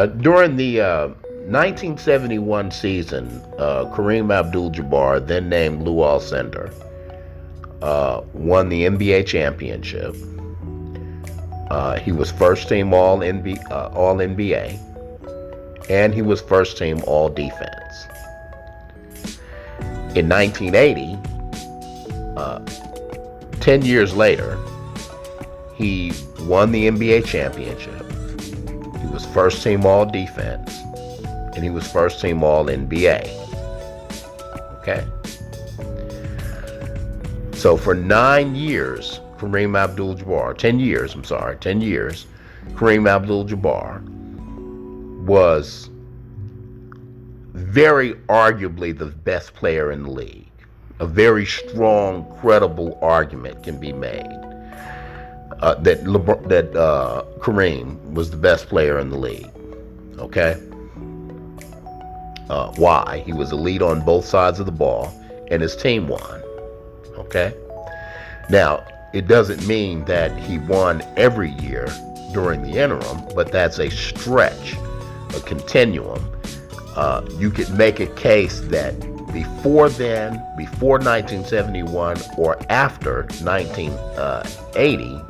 During the 1971 season, Kareem Abdul-Jabbar, then named Lou Alcindor, won the NBA championship. He was first team All NBA, and he was first team All Defense. In 1980, 10 years later, he won the NBA championship. He was first team All Defense, and he was first team All NBA. Okay? So for 9 years, Kareem Abdul-Jabbar, 10 years, Kareem Abdul-Jabbar was very arguably the best player in the league. A very strong, credible argument can be made that Kareem was the best player in the league. Okay? Why? He was elite on both sides of the ball, and his team won. Okay? Now, it doesn't mean that he won every year during the interim, but that's a stretch, a continuum. You could make a case that before then, before 1971 or after 1980,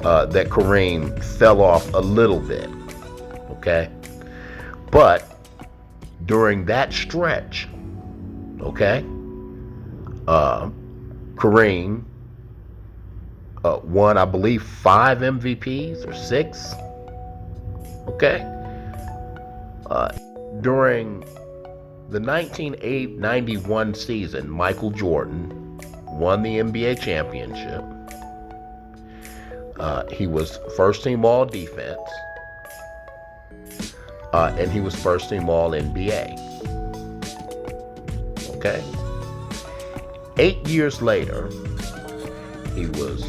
that Kareem fell off a little bit. Okay? But during that stretch, okay, Kareem won, I believe, 5 MVPs or 6. Okay? During the 1991 season, Michael Jordan won the NBA championship. He was first team All Defense, and he was first team All NBA. Okay? 8 years later, he was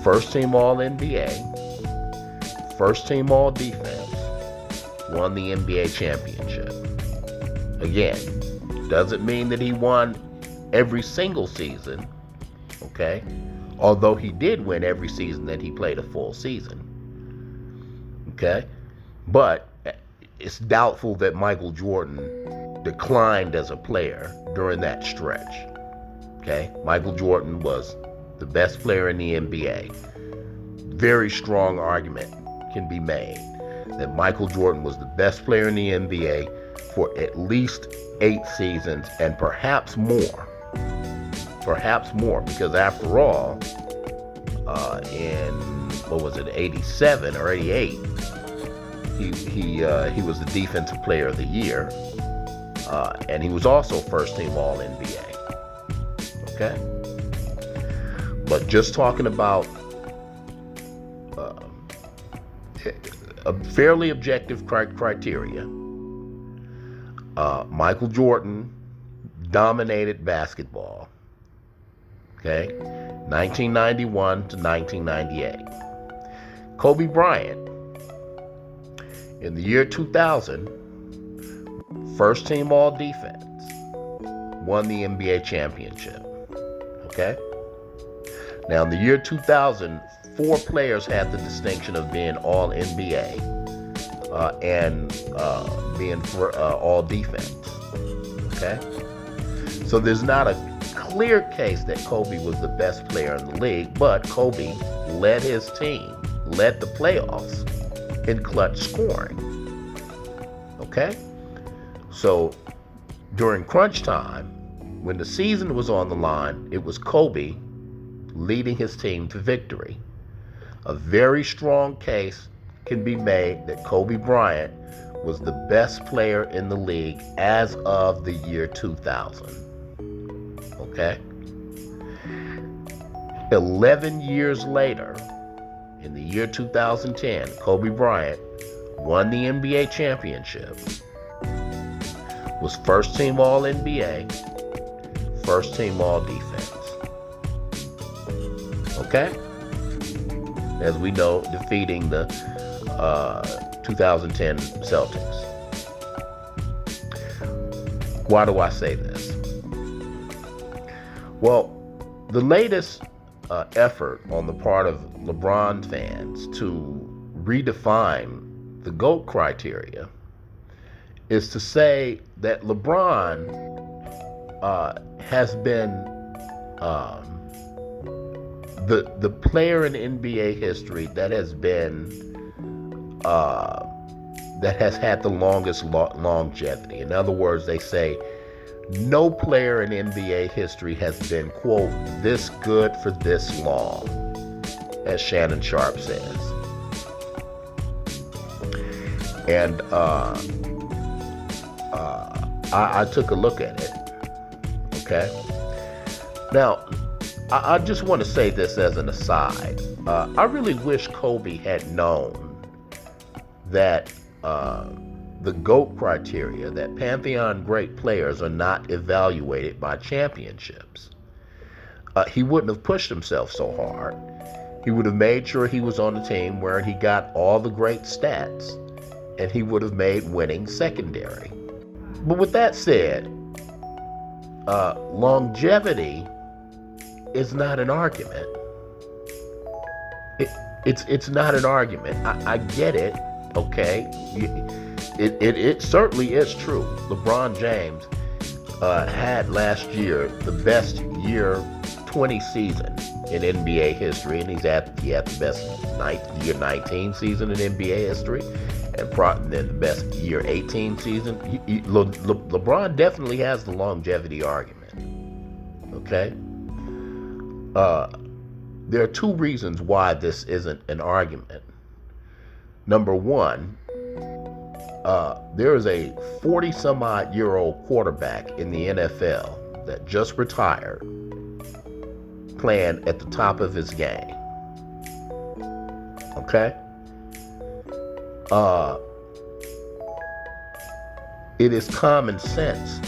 first team All NBA, first team All Defense, won the NBA championship. Again, doesn't mean that he won every single season, okay? Although he did win every season that he played a full season, okay? But it's doubtful that Michael Jordan declined as a player during that stretch, okay? Michael Jordan was the best player in the NBA. Very strong argument can be made that Michael Jordan was the best player in the NBA for at least 8 seasons and perhaps more. Perhaps more, because after all, in, 87 or 88, he was the defensive player of the year, and he was also first team All NBA. Okay? But just talking about a fairly objective criteria, Michael Jordan dominated basketball, okay, 1991 to 1998. Kobe Bryant, in the year 2000, first team All Defense, won the NBA championship, okay? Now, in the year 2000, 4 players had the distinction of being All NBA and being for All Defense. Okay? So there's not a clear case that Kobe was the best player in the league, but Kobe led his team, led the playoffs in clutch scoring. Okay? So during crunch time, when the season was on the line, it was Kobe leading his team to victory. A very strong case can be made that Kobe Bryant was the best player in the league as of the year 2000. Okay? 11 years later, in the year 2010, Kobe Bryant won the NBA championship, was first team All NBA, first team All Defense. Okay? As we know, defeating the 2010 Celtics. Why do I say this? Well, the latest effort on the part of LeBron fans to redefine the GOAT criteria is to say that LeBron has been the player in NBA history that has had the longest longevity. In other words, they say no player in NBA history has been, quote, this good for this long, as Shannon Sharpe says. And I took a look at it. Okay. Now, I just want to say this as an aside. I really wish Kobe had known that the GOAT criteria, that Pantheon great players are not evaluated by championships. He wouldn't have pushed himself so hard. He would have made sure he was on a team where he got all the great stats, and he would have made winning secondary. But with that said, longevity is not an argument. It's not an argument. I get it, okay? It certainly is true. LeBron James had last year the best year 20 season in NBA history, and he had the best year 19 season in NBA history, and then the best year 18 season. LeBron definitely has the longevity argument. Okay? There are two reasons why this isn't an argument. Number one, there is a 40-some-odd-year-old quarterback in the NFL that just retired, playing at the top of his game. Okay? It is common sense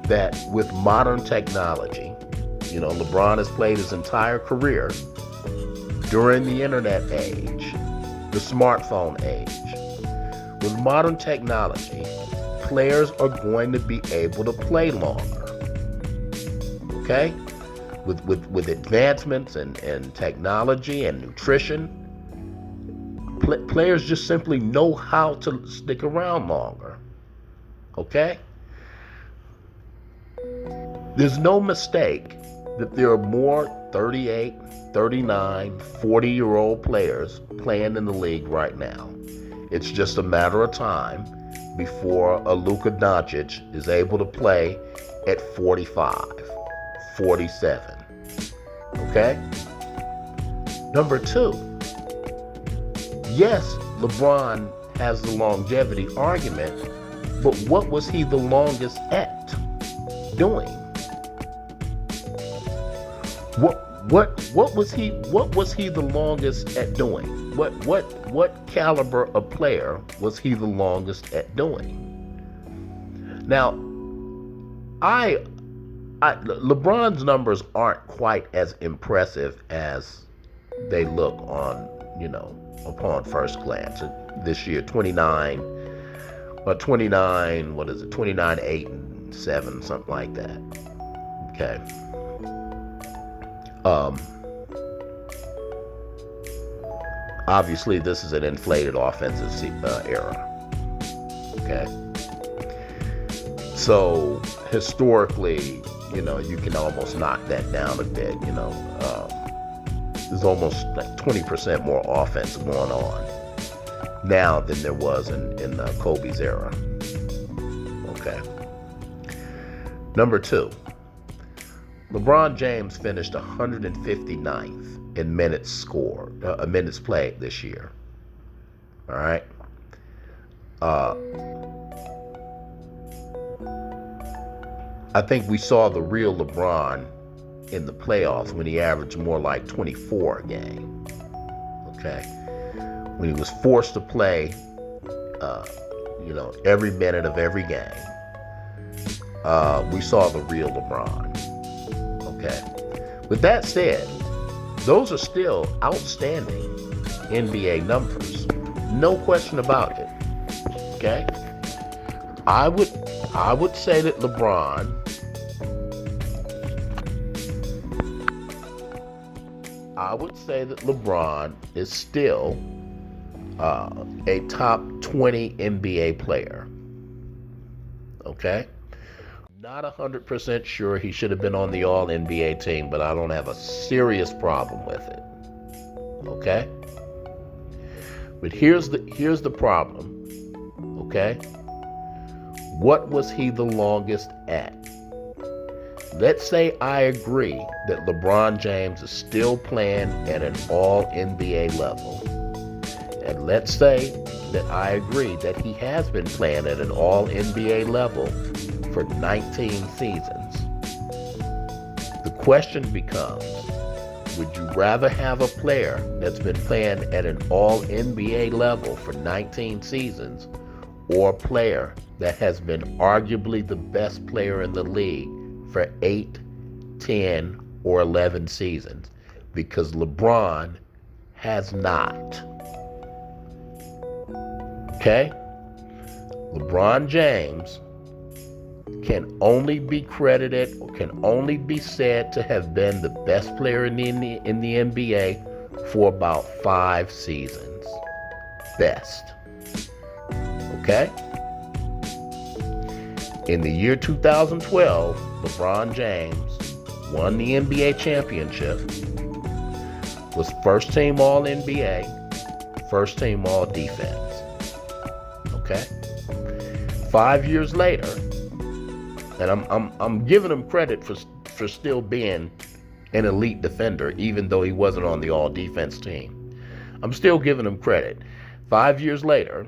that with modern technology, LeBron has played his entire career during the internet age, the smartphone age. With modern technology, players are going to be able to play longer. Okay? With advancements in technology and nutrition, players just simply know how to stick around longer. Okay? There's no mistake that there are more 38, 39, 40-year-old players playing in the league right now. It's just a matter of time before a Luka Doncic is able to play at 45, 47. Okay? Number two, yes, LeBron has the longevity argument, but what was he the longest at doing? What was he the longest at doing? What caliber of player was he the longest at doing? Now, LeBron's numbers aren't quite as impressive as they look upon first glance. This year, 29, 8 and 7, something like that. Okay. Obviously, this is an inflated offensive era. Okay. So historically, you can almost knock that down a bit. There's almost like 20% more offense going on now than there was in Kobe's era. Okay. Number two, LeBron James finished 159th in minutes played this year. All right. I think we saw the real LeBron in the playoffs when he averaged more like 24 a game. Okay. When he was forced to play, every minute of every game, we saw the real LeBron. Okay. With that said, those are still outstanding NBA numbers. No question about it. Okay? I would say that LeBron is still a top 20 NBA player. Okay? Not 100% sure he should have been on the All NBA team, but I don't have a serious problem with it. Okay? But here's the problem. Okay? What was he the longest at? Let's say I agree that LeBron James is still playing at an All NBA level. And let's say that I agree that he has been playing at an All NBA level for 19 seasons. The question becomes, would you rather have a player that's been playing at an All NBA level for 19 seasons, or a player that has been arguably the best player in the league for 8, 10, or 11 seasons? Because LeBron has not. Okay? LeBron James can only be credited, or can only be said to have been the best player in the NBA for about 5 seasons. Best. Okay? In the year 2012, LeBron James won the NBA championship, was first team All NBA, first team All Defense. Okay? 5 years later, and I'm giving him credit for still being an elite defender, even though he wasn't on the All Defense team. I'm still giving him credit. 5 years later,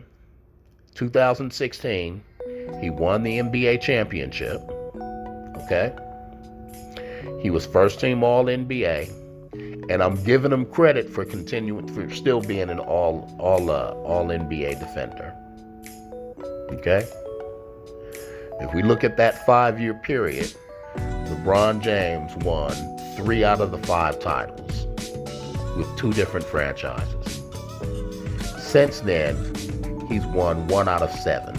2016, he won the NBA championship. Okay? He was first team All NBA, and I'm giving him credit for still being an all NBA defender. Okay? If we look at that 5-year period, LeBron James won 3 out of the 5 titles with 2 different franchises. Since then, he's won 1 out of 7.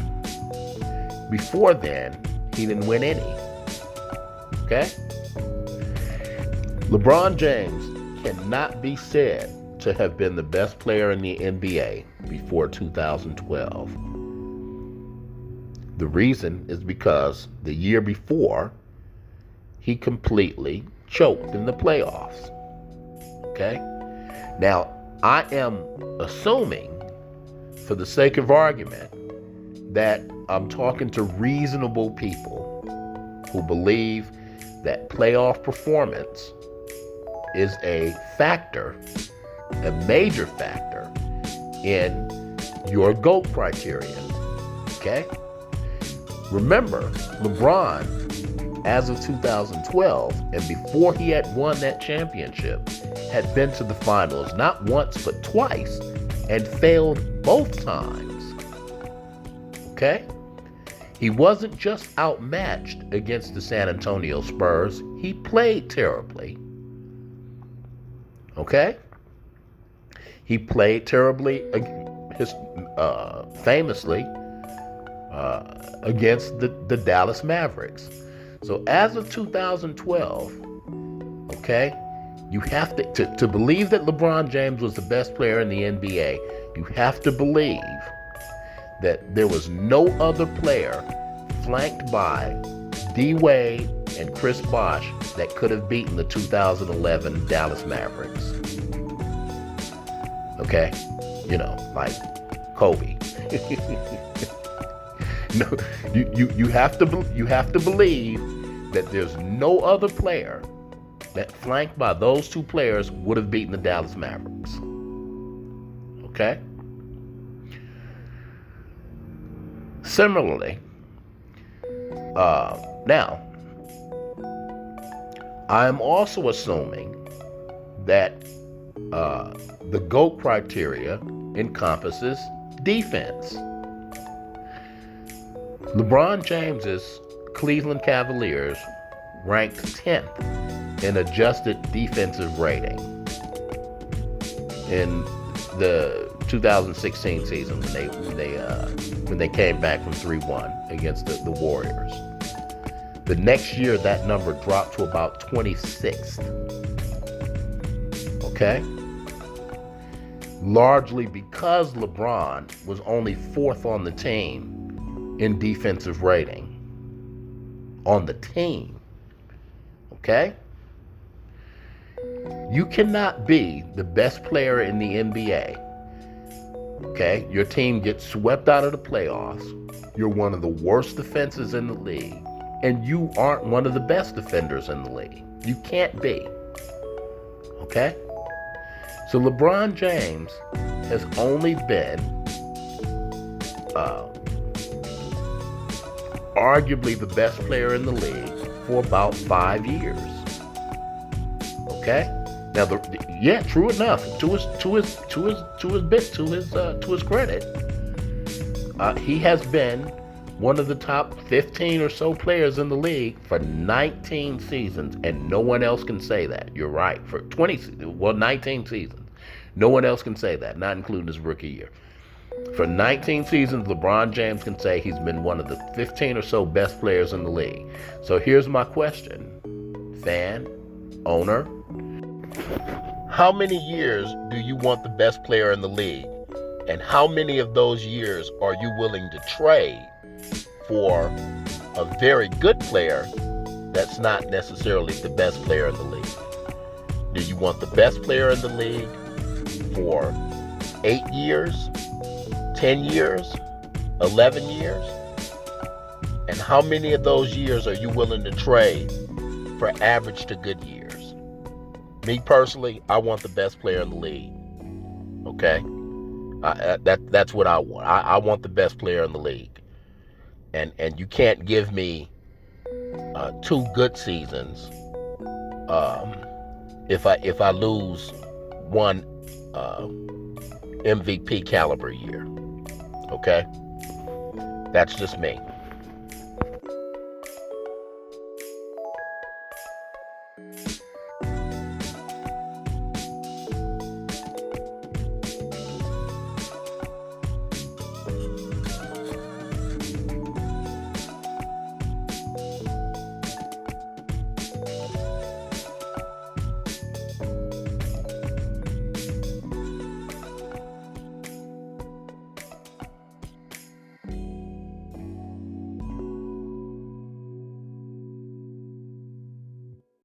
Before then, he didn't win any. Okay? LeBron James cannot be said to have been the best player in the NBA before 2012. The reason is because the year before, he completely choked in the playoffs. Okay? Now, I am assuming, for the sake of argument, that I'm talking to reasonable people who believe that playoff performance is a factor, a major factor, in your GOAT criteria. Okay? Remember, LeBron, as of 2012, and before he had won that championship, had been to the finals not once but twice and failed both times. Okay? He wasn't just outmatched against the San Antonio Spurs, he played terribly. Okay? He played terribly, famously, against the Dallas Mavericks. So as of 2012, okay, you have to believe that LeBron James was the best player in the NBA, you have to believe that there was no other player flanked by D. Wade and Chris Bosh that could have beaten the 2011 Dallas Mavericks. Okay? You know, like Kobe. No, you have to believe that there's no other player that flanked by those 2 players would have beaten the Dallas Mavericks. Okay? Similarly, now, I'm also assuming that the GOAT criteria encompasses defense. LeBron James's Cleveland Cavaliers ranked 10th in adjusted defensive rating in the 2016 season when they came back from 3-1 against the Warriors. The next year, that number dropped to about 26th. Okay? largely because LeBron was only fourth on the team in defensive rating. On the team. Okay? You cannot be the best player in the NBA. Okay? Your team gets swept out of the playoffs. You're one of the worst defenses in the league. And you aren't one of the best defenders in the league. You can't be. Okay? So LeBron James has only been arguably the best player in the league for about 5 years. Okay? Now, true enough. To his credit, he has been one of the top 15 or so players in the league for 19 seasons, and no one else can say that. You're right. For 19 seasons. No one else can say that, not including his rookie year. For 19 seasons, LeBron James can say he's been one of the 15 or so best players in the league. So here's my question, fan, owner. How many years do you want the best player in the league? And how many of those years are you willing to trade for a very good player that's not necessarily the best player in the league? Do you want the best player in the league for 8 years, 10 years, 11 years? And how many of those years are you willing to trade for average to good years? Me personally, I want the best player in the league. Okay? That's what I want. I want the best player in the league. And you can't give me 2 good seasons if I lose one MVP caliber year. Okay? That's just me.